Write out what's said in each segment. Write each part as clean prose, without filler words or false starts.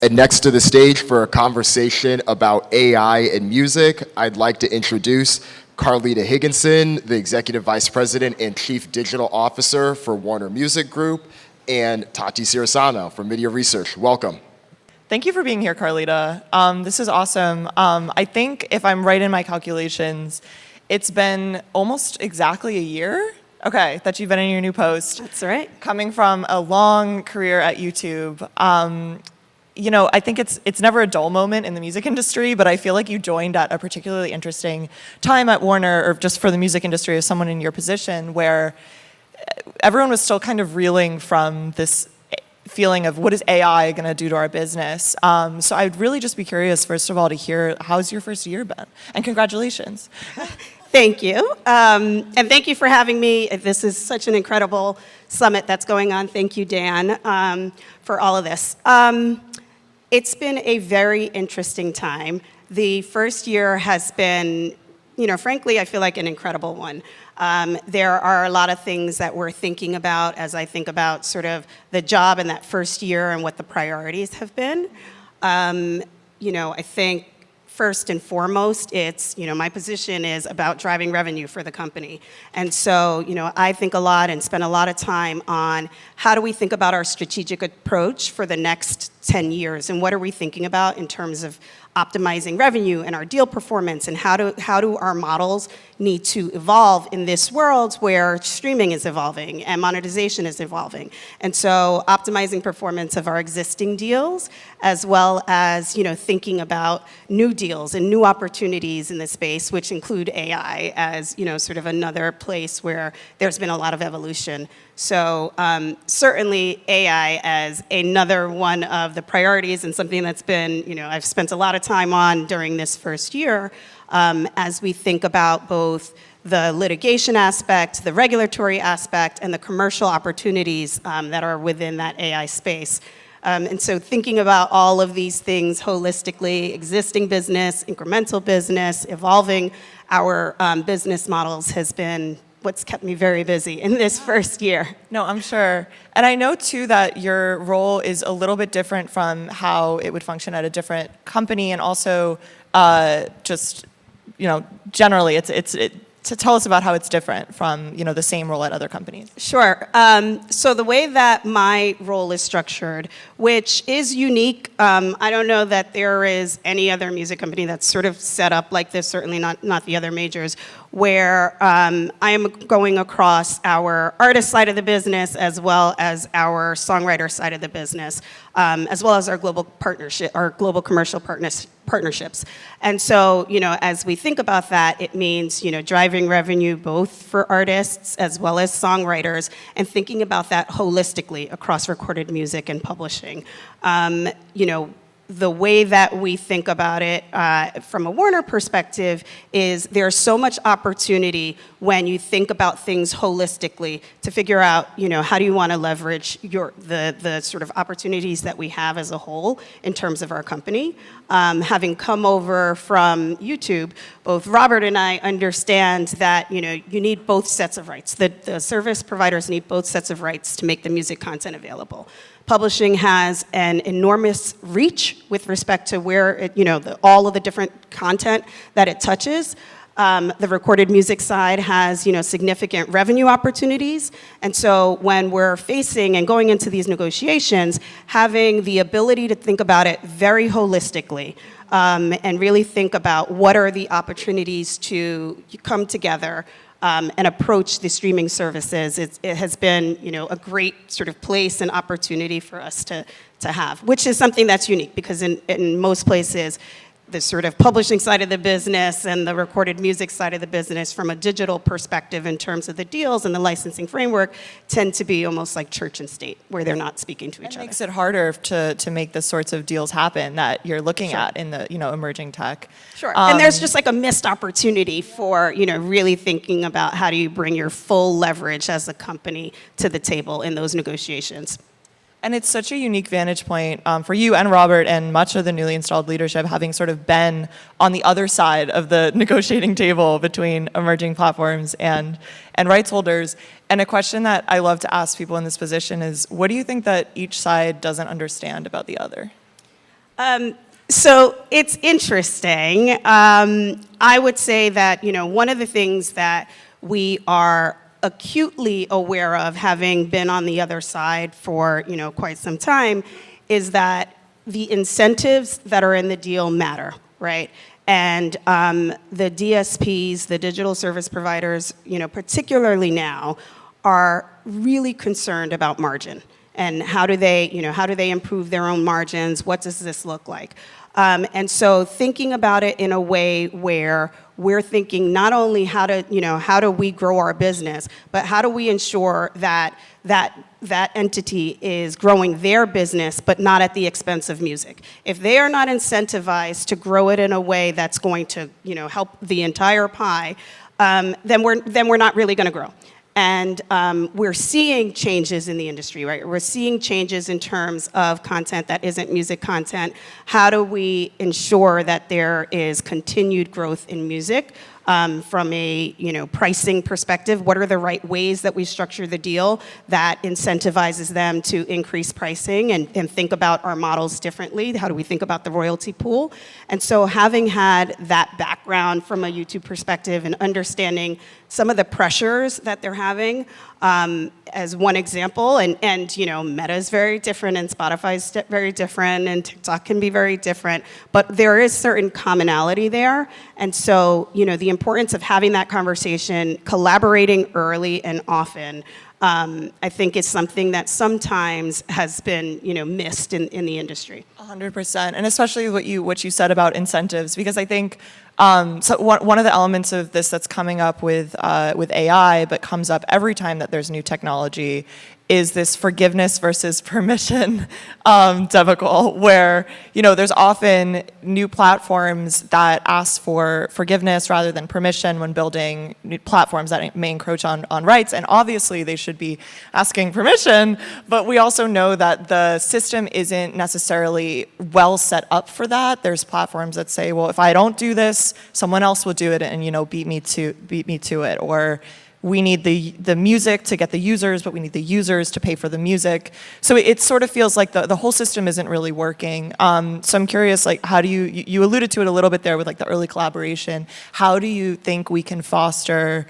And next to the stage for a conversation about AI and music, I'd like to introduce Carletta Higginson, the Executive Vice President and Chief Digital Officer for Warner Music Group, and Tati Cirisano from MIDiA Research. Welcome. Thank you for being here, Carletta. This is awesome. I think if I'm right in my calculations, it's been almost exactly a year, that you've been in your new post. That's right. Coming from a long career at YouTube. I think it's never a dull moment in the music industry, but I feel like you joined at a particularly interesting time at Warner, or just for the music industry as someone in your position, where everyone was still kind of reeling from this feeling of what is AI going to do to our business. So I'd really just be curious, first of all, to hear how's your first year been? And congratulations. Thank you. And thank you for having me. This is such an incredible summit that's going on. Thank you, Dan, for all of this. It's been a very interesting time. The first year has been, frankly, I feel like an incredible one. There are a lot of things that we're thinking about as I think about sort of the job in that first year and what the priorities have been. I think first and foremost, it's, my position is about driving revenue for the company. And so, I think a lot and spend a lot of time on how do we think about our strategic approach for the next 10 years, and what are we thinking about in terms of optimizing revenue and our deal performance, and how do our models need to evolve in this world where streaming is evolving and monetization is evolving. And so optimizing performance of our existing deals, as well as thinking about new deals and new opportunities in the space, which include AI as sort of another place where there's been a lot of evolution. So certainly AI as another one of the priorities, and something that's been, I've spent a lot of time on during this first year as we think about both the litigation aspect, the regulatory aspect, and the commercial opportunities that are within that AI space. And so thinking about all of these things holistically, existing business, incremental business, evolving our business models has been what's kept me very busy in this first year. No, I'm sure. And I know too that your role is a little bit different from how it would function at a different company, and also generally to tell us about how it's different from the same role at other companies. Sure. So the way that my role is structured, which is unique, I don't know that there is any other music company that's sort of set up like this, certainly not the other majors, where I am going across our artist side of the business as well as our songwriter side of the business, as well as our global partnership, our global commercial partnerships. And so, as we think about that, it means, driving revenue both for artists as well as songwriters, and thinking about that holistically across recorded music and publishing. The way that we think about it from a Warner perspective is there's so much opportunity when you think about things holistically to figure out, how do you want to leverage the sort of opportunities that we have as a whole in terms of our company. Having come over from YouTube, both Robert and I understand that, you need both sets of rights. The service providers need both sets of rights to make the music content available. Publishing has an enormous reach with respect to where all of the different content that it touches. The recorded music side has, significant revenue opportunities. And so when we're facing and going into these negotiations, having the ability to think about it very holistically, and really think about what are the opportunities to come together and approach the streaming services. It has been, a great sort of place and opportunity for us to have, which is something that's unique, because in most places, the sort of publishing side of the business and the recorded music side of the business, from a digital perspective in terms of the deals and the licensing framework, tend to be almost like church and state, where they're not speaking to each other. It makes it harder to make the sorts of deals happen that you're looking at in the emerging tech. Sure. And there's just like a missed opportunity for really thinking about how do you bring your full leverage as a company to the table in those negotiations. And it's such a unique vantage point for you and Robert and much of the newly installed leadership, having sort of been on the other side of the negotiating table between emerging platforms and rights holders. And a question that I love to ask people in this position is, what do you think that each side doesn't understand about the other? So it's interesting. I would say that, one of the things that we are acutely aware of, having been on the other side for, quite some time, is that the incentives that are in the deal matter, right? And the DSPs, the digital service providers, particularly now, are really concerned about margin. And how do they improve their own margins? What does this look like? And so thinking about it in a way where we're thinking not only how do we grow our business, but how do we ensure that entity is growing their business, but not at the expense of music. If they are not incentivized to grow it in a way that's going to, help the entire pie, then we're not really going to grow. And we're seeing changes in the industry, right? We're seeing changes in terms of content that isn't music content. How do we ensure that there is continued growth in music? From a pricing perspective, what are the right ways that we structure the deal that incentivizes them to increase pricing and think about our models differently? How do we think about the royalty pool? And so having had that background from a YouTube perspective and understanding some of the pressures that they're having, as one example, and Meta is very different, and Spotify is very different, and TikTok can be very different, but there is certain commonality there. And so, the importance of having that conversation, collaborating early and often, I think is something that sometimes has been, missed in the industry. 100%, and especially what you said about incentives, because I think so one of the elements of this that's coming up with AI, but comes up every time that there's new technology, is this forgiveness versus permission debacle, where there's often new platforms that ask for forgiveness rather than permission when building new platforms that may encroach on rights, and obviously they should be asking permission, but we also know that the system isn't necessarily well set up for that. There's platforms that say, well, if I don't do this, someone else will do it and beat me to it, or we need the music to get the users, but we need the users to pay for the music. So it sort of feels like the whole system isn't really working. So I'm curious, how do you alluded to it a little bit there with the early collaboration. How do you think we can foster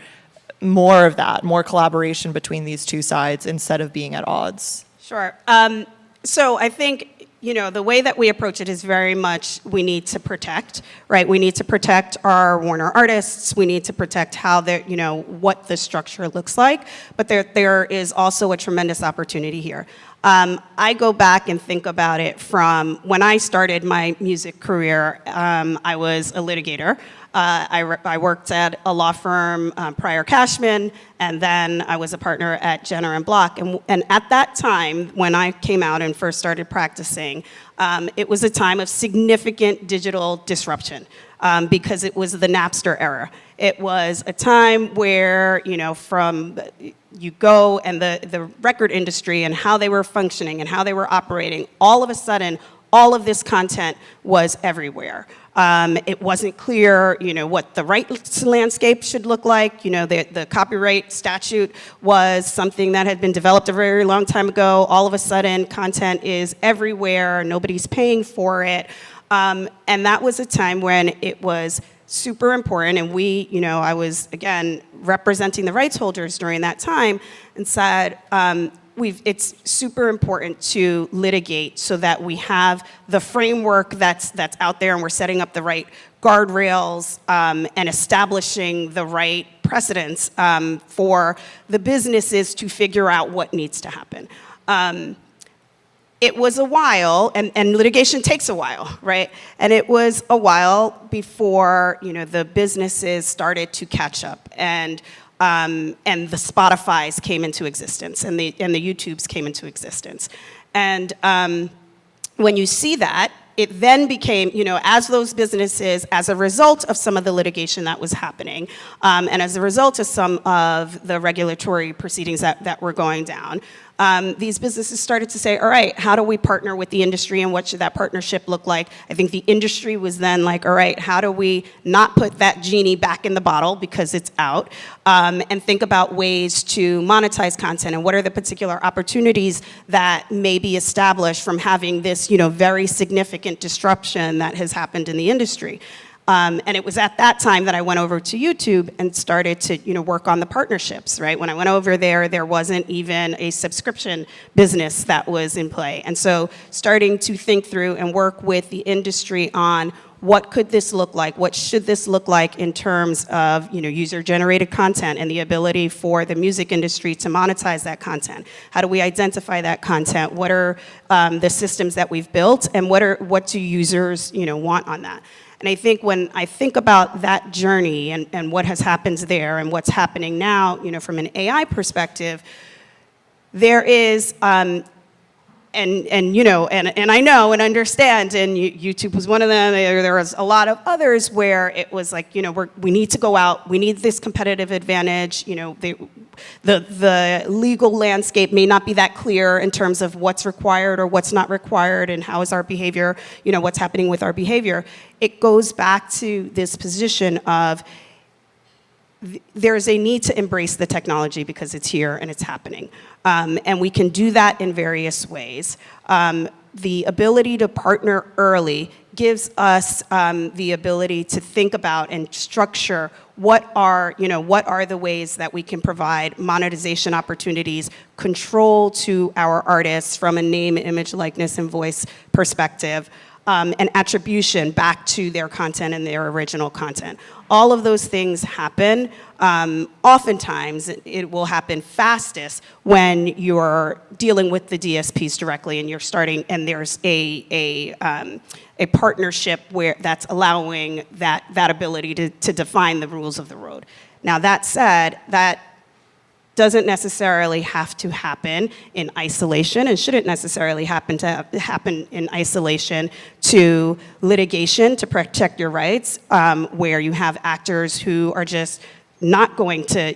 more of that, more collaboration between these two sides instead of being at odds? Sure. So I think, the way that we approach it is very much we need to protect, right? We need to protect our Warner artists. We need to protect how they're, what the structure looks like. But there is also a tremendous opportunity here. I go back and think about it from when I started my music career. I was a litigator. I worked at a law firm prior Cashman, and then I was a partner at Jenner and Block. And at that time, when I came out and first started practicing, it was a time of significant digital disruption because it was the Napster era. It was a time where, you go and the record industry and how they were functioning and how they were operating, all of a sudden, all of this content was everywhere. It wasn't clear, what the rights landscape should look like. The copyright statute was something that had been developed a very long time ago. All of a sudden, content is everywhere. Nobody's paying for it. And that was a time when it was super important. And I was, again, representing the rights holders during that time and said, it's super important to litigate so that we have the framework that's out there and we're setting up the right guardrails and establishing the right precedents for the businesses to figure out what needs to happen. It was a while, and litigation takes a while, right? And it was a while before the businesses started to catch up, and the Spotifys came into existence, and the YouTubes came into existence. And when you see that, it then became, as those businesses, as a result of some of the litigation that was happening, and as a result of some of the regulatory proceedings that were going down, these businesses started to say, all right, how do we partner with the industry and what should that partnership look like? I think the industry was then like, all right, how do we not put that genie back in the bottle because it's out, and think about ways to monetize content and what are the particular opportunities that may be established from having this, very significant disruption that has happened in the industry. And it was at that time that I went over to YouTube and started to, work on the partnerships, right? When I went over there wasn't even a subscription business that was in play. And so starting to think through and work with the industry on what could this look like? What should this look like in terms of, user-generated content and the ability for the music industry to monetize that content? How do we identify that content? What are the systems that we've built, and what do users, want on that? And I think when I think about that journey and what has happened there and what's happening now, from an AI perspective, there is, and I know and understand, and YouTube was one of them. There was a lot of others where it was like, we need to go out. We need this competitive advantage. The legal landscape may not be that clear in terms of what's required or what's not required, and how is our behavior, what's happening with our behavior. It goes back to this position of there's a need to embrace the technology because it's here and it's happening. And we can do that in various ways. The ability to partner early gives us the ability to think about and structure what are the ways that we can provide monetization opportunities, control to our artists from a name, image, likeness, and voice perspective, and attribution back to their content and their original content. All of those things happen. Oftentimes, it will happen fastest when you're dealing with the DSPs directly, and you're starting, and there's a partnership where that's allowing that ability to define the rules of the road. Now, that said, that doesn't necessarily have to happen in isolation, and shouldn't necessarily happen in isolation to litigation to protect your rights, where you have actors who are just not going to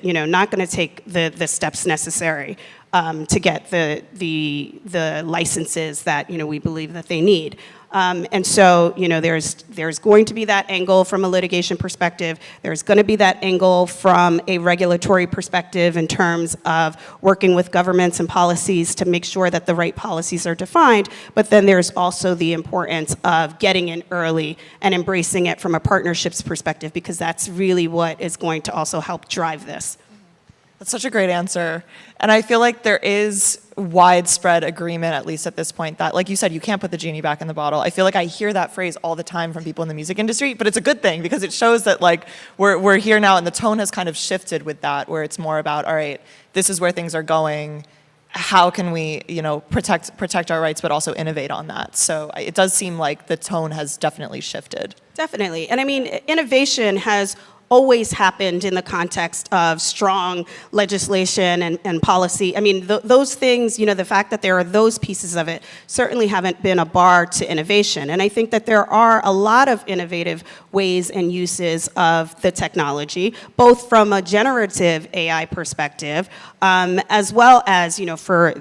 take the steps necessary to get the licenses that we believe that they need. And so, there's going to be that angle from a litigation perspective. There's going to be that angle from a regulatory perspective in terms of working with governments and policies to make sure that the right policies are defined. But then there's also the importance of getting in early and embracing it from a partnerships perspective, because that's really what is going to also help drive this. That's such a great answer. And I feel like there is widespread agreement, at least at this point, that, like you said, you can't put the genie back in the bottle. I feel like I hear that phrase all the time from people in the music industry, but it's a good thing because it shows that we're here now, and the tone has kind of shifted with that, where it's more about, all right, this is where things are going. How can we, protect our rights, but also innovate on that? So it does seem like the tone has definitely shifted. Definitely. And I mean, innovation has always happened in the context of strong legislation and policy. I mean, those things, the fact that there are those pieces of it certainly haven't been a bar to innovation. And I think that there are a lot of innovative ways and uses of the technology, both from a generative AI perspective, as well as, for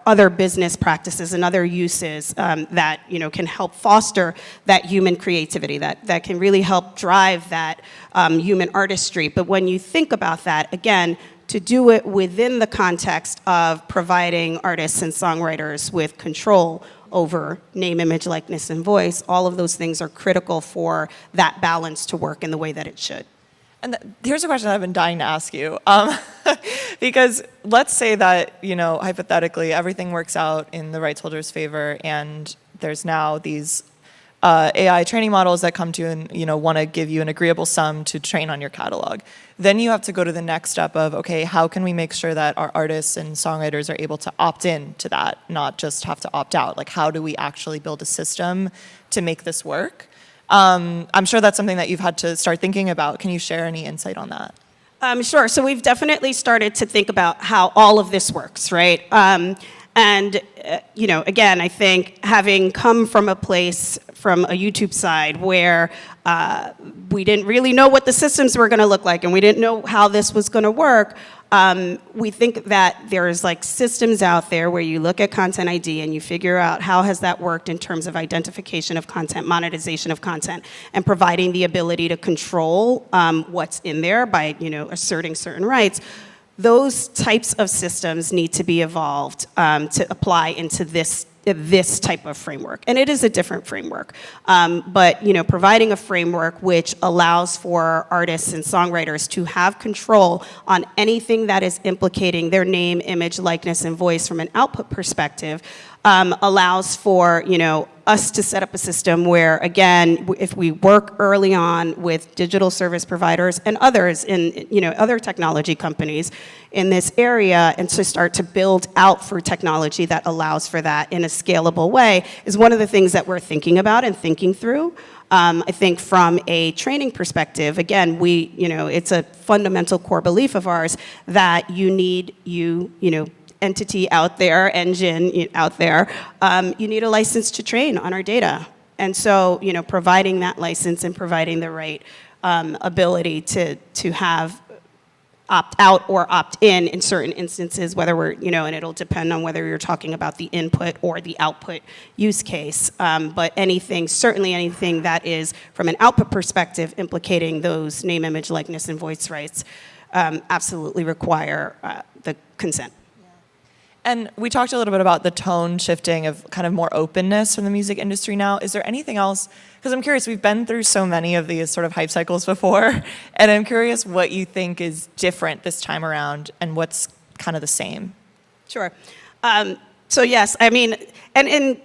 other business practices and other uses that, can help foster that human creativity, that can really help drive that human artistry. But when you think about that, again, to do it within the context of providing artists and songwriters with control over name, image, likeness, and voice, all of those things are critical for that balance to work in the way that it should. And here's a question I've been dying to ask you. Because let's say that, hypothetically, everything works out in the rights holder's favor, and there's now these AI training models that come to you and want to give you an agreeable sum to train on your catalog. Then you have to go to the next step of, okay, how can we make sure that our artists and songwriters are able to opt in to that, not just have to opt out? Like, how do we actually build a system to make this work? I'm sure that's something that you've had to start thinking about. Can you share any insight on that? Sure. So we've definitely started to think about how all of this works, right? Again, I think having come from a place, from a YouTube side, where we didn't really know what the systems were going to look like, and we didn't know how this was going to work, we think that there's like systems out there where you look at Content ID and you figure out how has that worked in terms of identification of content, monetization of content, and providing the ability to control what's in there by, asserting certain rights. Those types of systems need to be evolved to apply into this type of framework. And it is a different framework. But providing a framework which allows for artists and songwriters to have control on anything that is implicating their name, image, likeness, and voice from an output perspective allows for, us to set up a system where, again, if we work early on with digital service providers and others in, other technology companies in this area, and to start to build out for technology that allows for that in a scalable way is one of the things that we're thinking about and thinking through. I think from a training perspective, again, it's a fundamental core belief of ours that you need entity out there, engine out there, you need a license to train on our data. And so, providing that license and providing the right ability to have opt out or opt in certain instances, whether we're, and it'll depend on whether you're talking about the input or the output use case. But certainly anything that is from an output perspective implicating those name, image, likeness, and voice rights absolutely require the consent. And we talked a little bit about the tone shifting of kind of more openness from the music industry now. Is there anything else? Because I'm curious, we've been through so many of these sort of hype cycles before, and I'm curious what you think is different this time around and what's kind of the same. Sure. So yes, I mean, and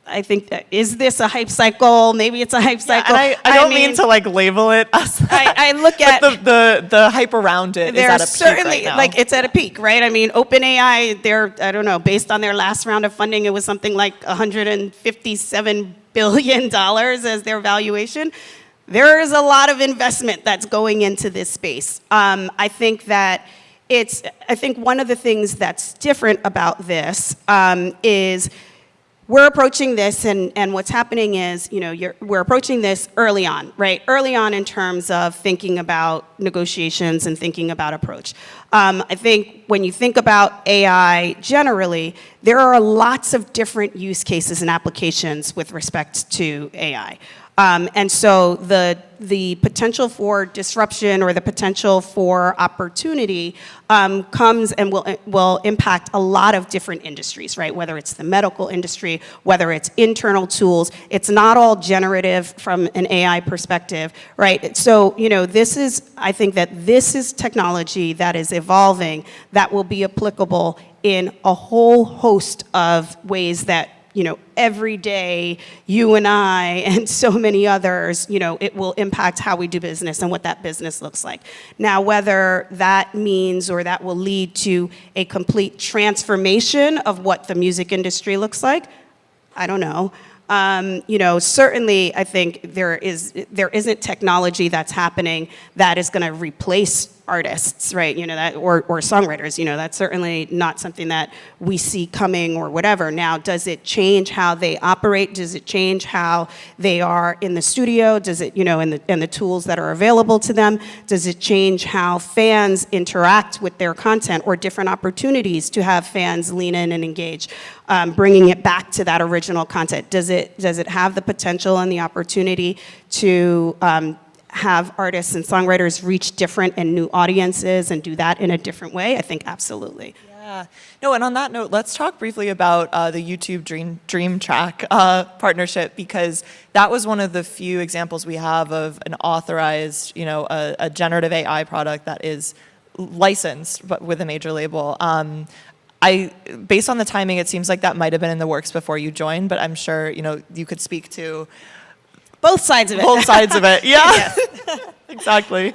I think is this a hype cycle? Maybe it's a hype cycle. And I don't mean to label it as that. I look at the hype around it. There's is at a certainly peak right now. it's at a peak, right? I mean, OpenAI, I don't know, based on their last round of funding, it was something like $157 billion as their valuation. There is a lot of investment that's going into this space. I think one of the things that's different about this is we're approaching this, and what's happening is, we're approaching this early on, right? Early on in terms of thinking about negotiations and thinking about approach. I think when you think about AI generally, there are lots of different use cases and applications with respect to AI. And so the potential for disruption or the potential for opportunity comes and will impact a lot of different industries, right? Whether it's the medical industry, whether it's internal tools, it's not all generative from an AI perspective, right? So, I think that this is technology that is evolving that will be applicable in a whole host of ways that every day, you and I and so many others, it will impact how we do business and what that business looks like. Now, whether that means or that will lead to a complete transformation of what the music industry looks like, I don't know. Certainly, I think there isn't technology that's happening that is going to replace artists, right? Or songwriters. That's certainly not something that we see coming or whatever. Now, does it change how they operate? Does it change how they are in the studio? Does it, in the tools that are available to them? Does it change how fans interact with their content or different opportunities to have fans lean in and engage? Bringing it back to that original content. Does it have the potential and the opportunity to have artists and songwriters reach different and new audiences and do that in a different way? I think absolutely. Yeah. No, and on that note, let's talk briefly about the YouTube Dream Track partnership, because that was one of the few examples we have of an authorized, a generative AI product that is licensed but with a major label. Based on the timing, it seems like that might have been in the works before you joined, but I'm sure, you could speak to both sides of it. Both sides of it, yeah. Yes. Exactly.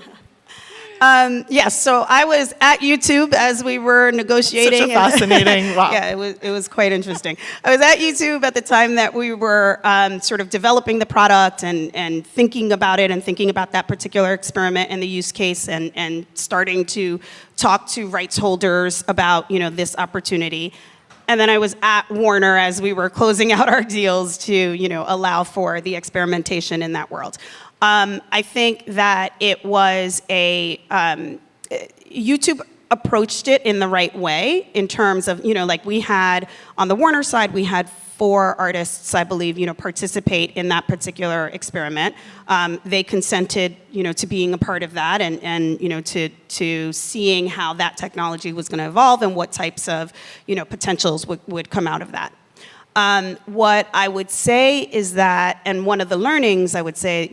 Yes, so I was at YouTube as we were negotiating. Such a fascinating, wow. Yeah, it was quite interesting. I was at YouTube at the time that we were sort of developing the product and thinking about it and thinking about that particular experiment and the use case and starting to talk to rights holders about, this opportunity. And then I was at Warner as we were closing out our deals to, allow for the experimentation in that world. I think that it was YouTube approached it in the right way in terms of, like we had, on the Warner side, we had 4 artists, I believe, participate in that particular experiment. They consented, to being a part of that and to seeing how that technology was going to evolve and what types of, potentials would come out of that. What I would say is that, and one of the learnings I would say,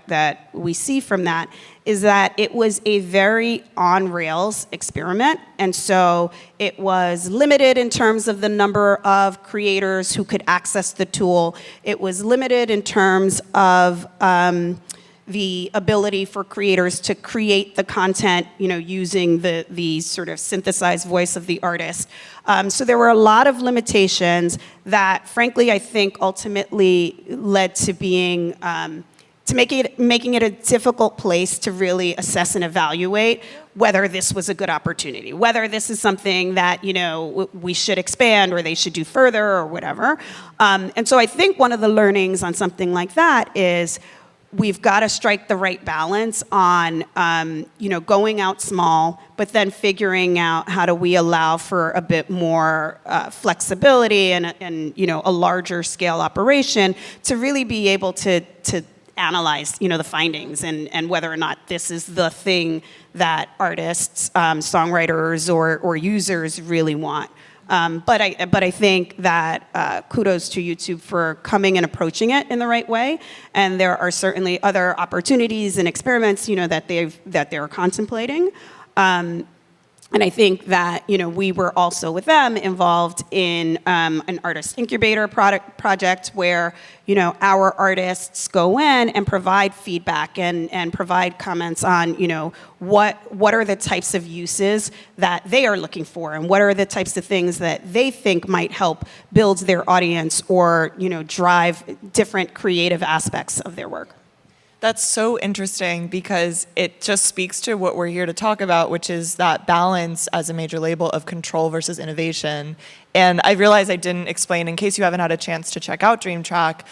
that we see from that is that it was a very on-rails experiment. And so it was limited in terms of the number of creators who could access the tool. It was limited in terms of the ability for creators to create the content, using the sort of synthesized voice of the artist. So there were a lot of limitations that, frankly, I think ultimately led to being, to making it a difficult place to really assess and evaluate whether this was a good opportunity, whether this is something that, we should expand or they should do further or whatever. And so I think one of the learnings on something like that is we've got to strike the right balance on, going out small, but then figuring out how do we allow for a bit more flexibility and a larger scale operation to really be able to analyze, the findings and whether or not this is the thing that artists, songwriters, or users really want. But I think that kudos to YouTube for coming and approaching it in the right way. And there are certainly other opportunities and experiments, that they're contemplating. And I think that, we were also with them involved in an artist incubator project where, our artists go in and provide feedback and provide comments on, what are the types of uses that they are looking for and what are the types of things that they think might help build their audience or, drive different creative aspects of their work. That's so interesting because it just speaks to what we're here to talk about, which is that balance as a major label of control versus innovation. And I realized I didn't explain, in case you haven't had a chance to check out Dream Track,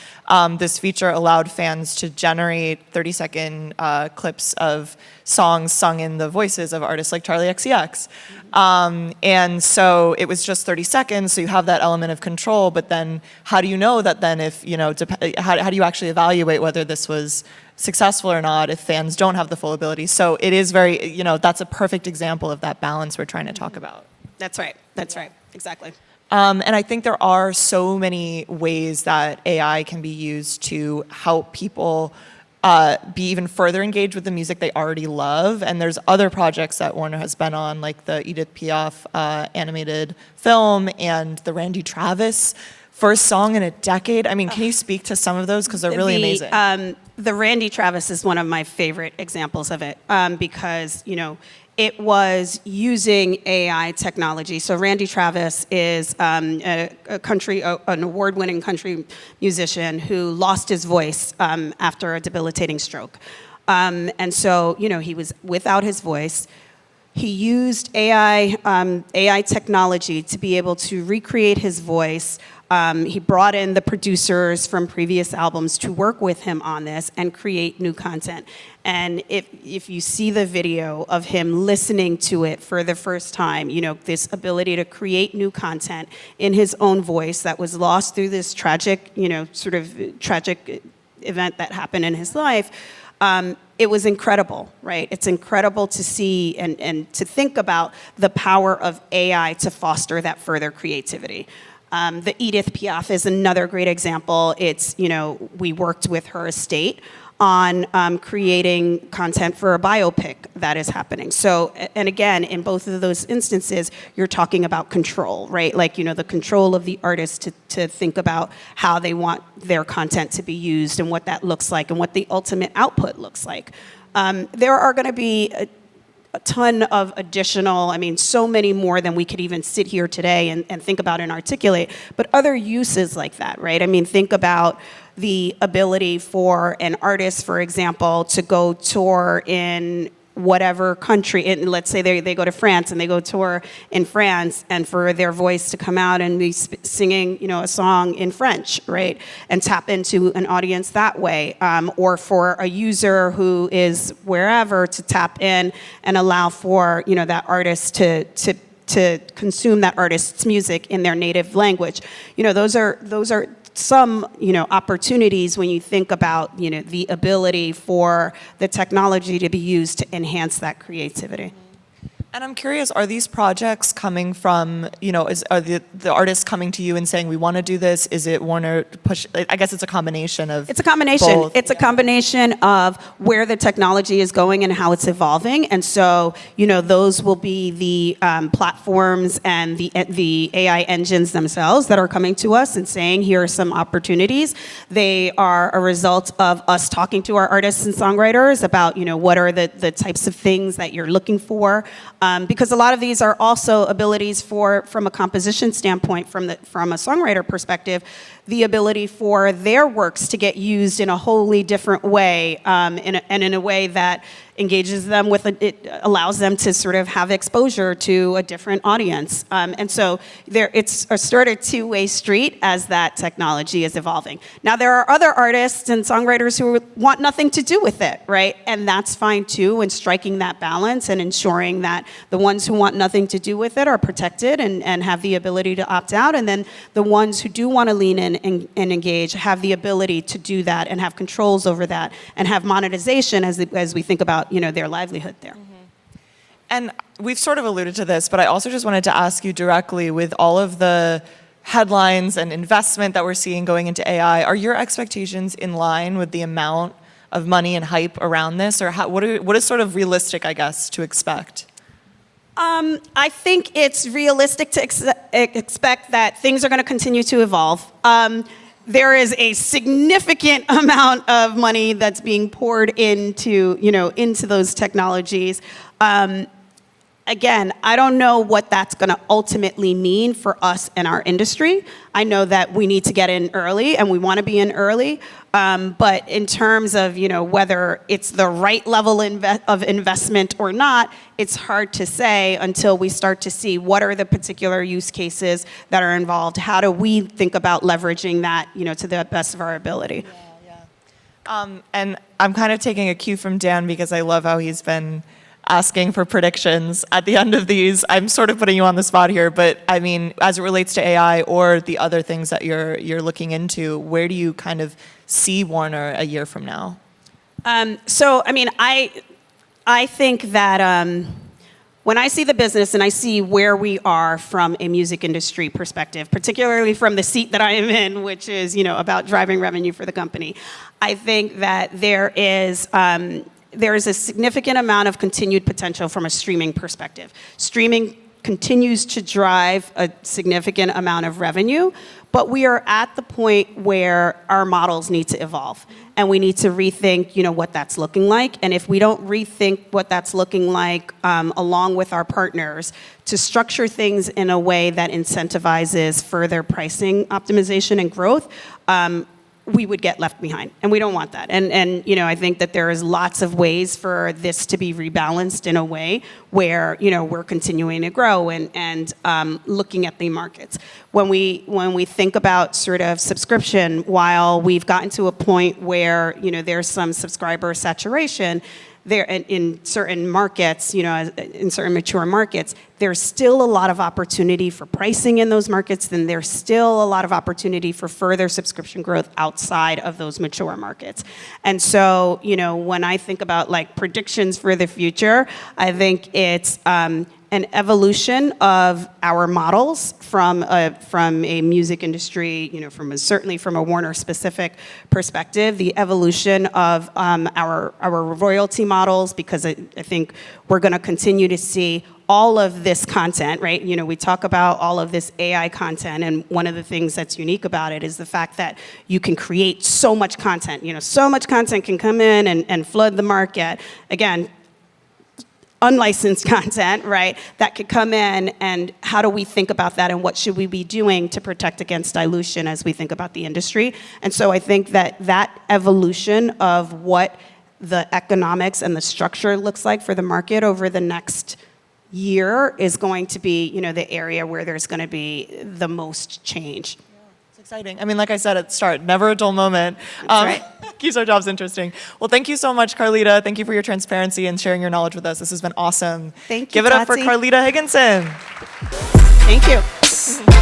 this feature allowed fans to generate 30-second clips of songs sung in the voices of artists like Charli XCX. And so it was just 30 seconds, so you have that element of control, but then how do you know that then if, how do you actually evaluate whether this was successful or not if fans don't have the full ability? So it is very, that's a perfect example of that balance we're trying to talk about. That's right, exactly. And I think there are so many ways that AI can be used to help people be even further engaged with the music they already love. And there's other projects that Warner has been on, like the Edith Piaf animated film and the Randy Travis first song in a decade. I mean, can you speak to some of those? Because they're really amazing. The Randy Travis is one of my favorite examples of it because, it was using AI technology. So Randy Travis is an award-winning country musician who lost his voice after a debilitating stroke. And so, he was without his voice. He used AI technology to be able to recreate his voice. He brought in the producers from previous albums to work with him on this and create new content. And if you see the video of him listening to it for the first time, this ability to create new content in his own voice that was lost through this tragic, tragic event that happened in his life, it was incredible, right? It's incredible to see and to think about the power of AI to foster that further creativity. The Edith Piaf is another great example. It's, we worked with her estate on creating content for a biopic that is happening. So, and again, in both of those instances, you're talking about control, right? Like, the control of the artist to think about how they want their content to be used and what that looks like and what the ultimate output looks like. There are going to be a ton of additional, so many more than we could even sit here today and think about and articulate, but other uses like that, right? Think about the ability for an artist, for example, to go tour in whatever country, and let's say they go to France and they go tour in France, and for their voice to come out and be singing, a song in French, right, and tap into an audience that way, or for a user who is wherever to tap in and allow for, that artist to consume that artist's music in their native language. Those are some, opportunities when you think about, the ability for the technology to be used to enhance that creativity. And I'm curious, are these projects coming from, are the artists coming to you and saying, we want to do this? Is it Warner push? I guess it's a combination of It's a combination. both. It's a combination of where the technology is going and how it's evolving. And so, those will be the platforms and the AI engines themselves that are coming to us and saying, here are some opportunities. They are a result of us talking to our artists and songwriters about, what are the types of things that you're looking for. Because a lot of these are also abilities from a composition standpoint, from a songwriter perspective, the ability for their works to get used in a wholly different way, and in a way that engages them it allows them to sort of have exposure to a different audience. And so it's a sort of two-way street as that technology is evolving. Now, there are other artists and songwriters who want nothing to do with it, right? And that's fine too, and striking that balance and ensuring that the ones who want nothing to do with it are protected and have the ability to opt out, and then the ones who do want to lean in and engage have the ability to do that and have controls over that and have monetization as we think about their livelihood there. And we've sort of alluded to this, but I also just wanted to ask you directly, with all of the headlines and investment that we're seeing going into AI, are your expectations in line with the amount of money and hype around this? Or what is sort of realistic, I guess, to expect? I think it's realistic to expect that things are going to continue to evolve. There is a significant amount of money that's being poured into those technologies. Again, I don't know what that's going to ultimately mean for us and our industry. I know that we need to get in early, and we want to be in early. But in terms of whether it's the right level of investment or not, it's hard to say until we start to see what are the particular use cases that are involved. How do we think about leveraging that to the best of our ability? Yeah. And I'm kind of taking a cue from Dan, because I love how he's been asking for predictions at the end of these. I'm sort of putting you on the spot here, but I mean, as it relates to AI or the other things that you're looking into, where do you kind of see Warner a year from now? So, I mean, I think that when I see the business and I see where we are from a music industry perspective, particularly from the seat that I am in, which is, about driving revenue for the company, I think that there is a significant amount of continued potential from a streaming perspective. Streaming continues to drive a significant amount of revenue, but we are at the point where our models need to evolve, and we need to rethink, what that's looking like. And if we don't rethink what that's looking like, along with our partners, to structure things in a way that incentivizes further pricing optimization and growth, we would get left behind, and we don't want that. And I think that there is lots of ways for this to be rebalanced in a way where we're continuing to grow and looking at the markets. When we think about sort of subscription, while we've gotten to a point where there's some subscriber saturation, there in certain markets, in certain mature markets, there's still a lot of opportunity for pricing in those markets, and there's still a lot of opportunity for further subscription growth outside of those mature markets. And so, when I think about like predictions for the future, I think it's an evolution of our models from a music industry, certainly from a Warner specific perspective, the evolution of our royalty models, because I think we're going to continue to see all of this content, right? We talk about all of this AI content, and one of the things that's unique about it is the fact that you can create so much content. So much content can come in and flood the market. Again, unlicensed content, right, that could come in, and how do we think about that, and what should we be doing to protect against dilution as we think about the industry? And so I think that evolution of what the economics and the structure looks like for the market over the next year is going to be, you know, the area where there's going to be the most change. It's exciting. I mean, like I said at the start, never a dull moment. That's right. Keeps our jobs interesting. Well, thank you so much, Carletta. Thank you for your transparency and sharing your knowledge with us. This has been awesome. Thank you, Give it up for Tati. Carletta Higginson. Thank you.